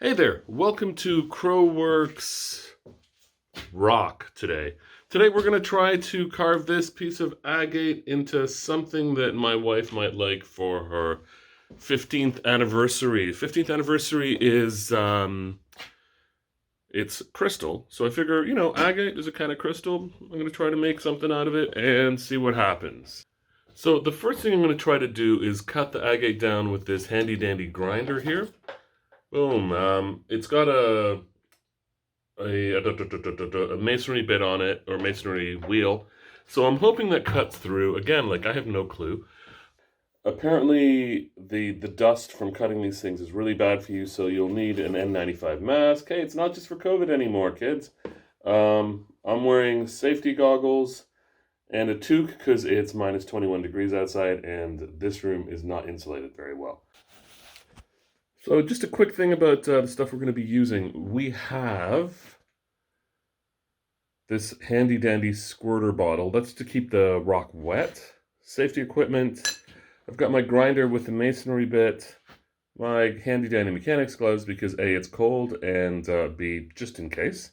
Hey there, welcome to Crowworks Rock today. Today we're going to try to carve this piece of agate into something that my wife might like for her 15th anniversary. 15th anniversary is, it's crystal. So I figure, agate is a kind of crystal. I'm going to try to make something out of it and see what happens. So the first thing I'm going to try to do is cut the agate down with this handy dandy grinder here. Boom. It's got a masonry bit on it, or masonry wheel. So I'm hoping that cuts through. Again, like I have no clue. Apparently, the dust from cutting these things is really bad for you, so you'll need an N95 mask. Hey, it's not just for COVID anymore, kids. I'm wearing safety goggles and a toque because it's minus 21 degrees outside, and this room is not insulated very well. So just a quick thing about the stuff we're going to be using. We have this handy dandy squirter bottle. That's to keep the rock wet. Safety equipment. I've got my grinder with the masonry bit. My handy dandy mechanics gloves because A, it's cold, and B, just in case.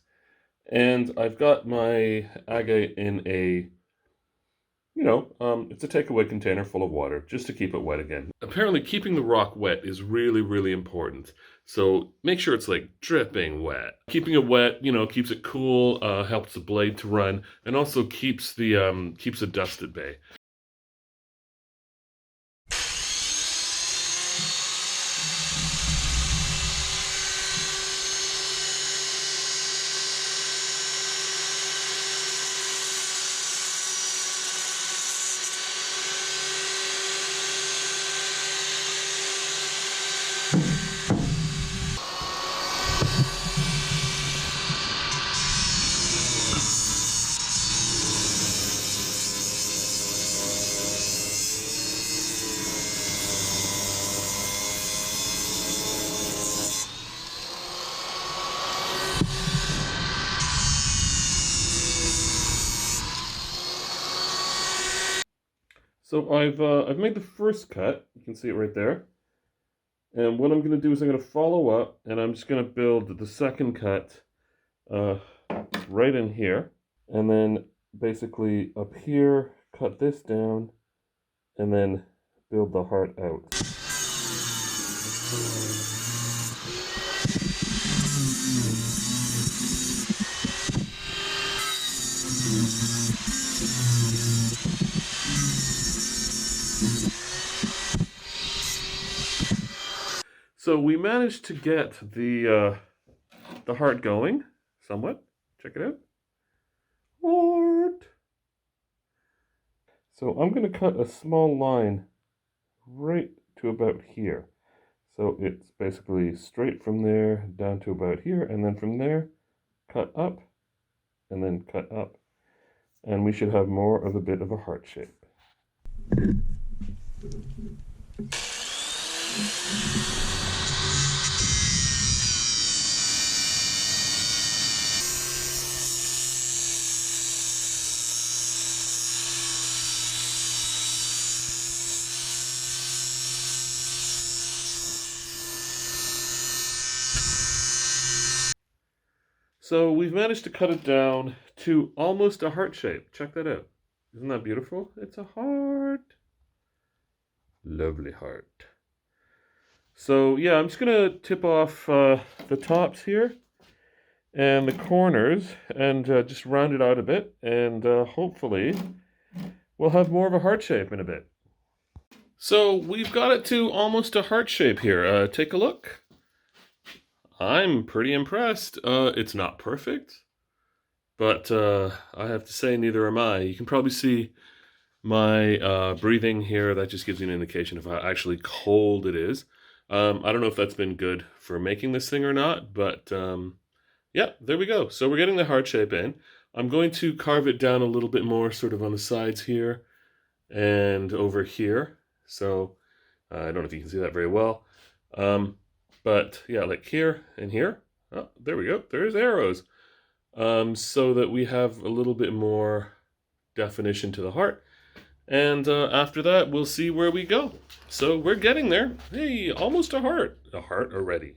And I've got my agate in a it's a takeaway container full of water, just to keep it wet again. Apparently, keeping the rock wet is really, really important. So make sure it's like dripping wet. Keeping it wet, keeps it cool, helps the blade to run, and also keeps the dust at bay. So I've made the first cut. You can see it right there. And what I'm going to do is I'm going to follow up, and I'm just going to build the second cut right in here. And then basically up here, cut this down, and then build the heart out. So we managed to get the heart going somewhat. Check it out. Heart. So I'm going to cut a small line right to about here. So it's basically straight from there down to about here, and then from there, cut up, and then cut up. And we should have more of a bit of a heart shape. So we've managed to cut it down to almost a heart shape. Check that out. Isn't that beautiful? It's a heart. Lovely heart. So yeah, I'm just going to tip off the tops here and the corners and just round it out a bit. And hopefully we'll have more of a heart shape in a bit. So we've got it to almost a heart shape here. Take a look. I'm pretty impressed. It's not perfect, but I have to say neither am I. You can probably see my breathing here. That just gives you an indication of how actually cold it is. I don't know if that's been good for making this thing or not, but yeah, there we go. So we're getting the heart shape in. I'm going to carve it down a little bit more sort of on the sides here and over here. So I don't know if you can see that very well. But yeah, like here and here. Oh, there we go. There's arrows. So that we have a little bit more definition to the heart. And after that, we'll see where we go. So we're getting there. Hey, almost a heart. A heart already.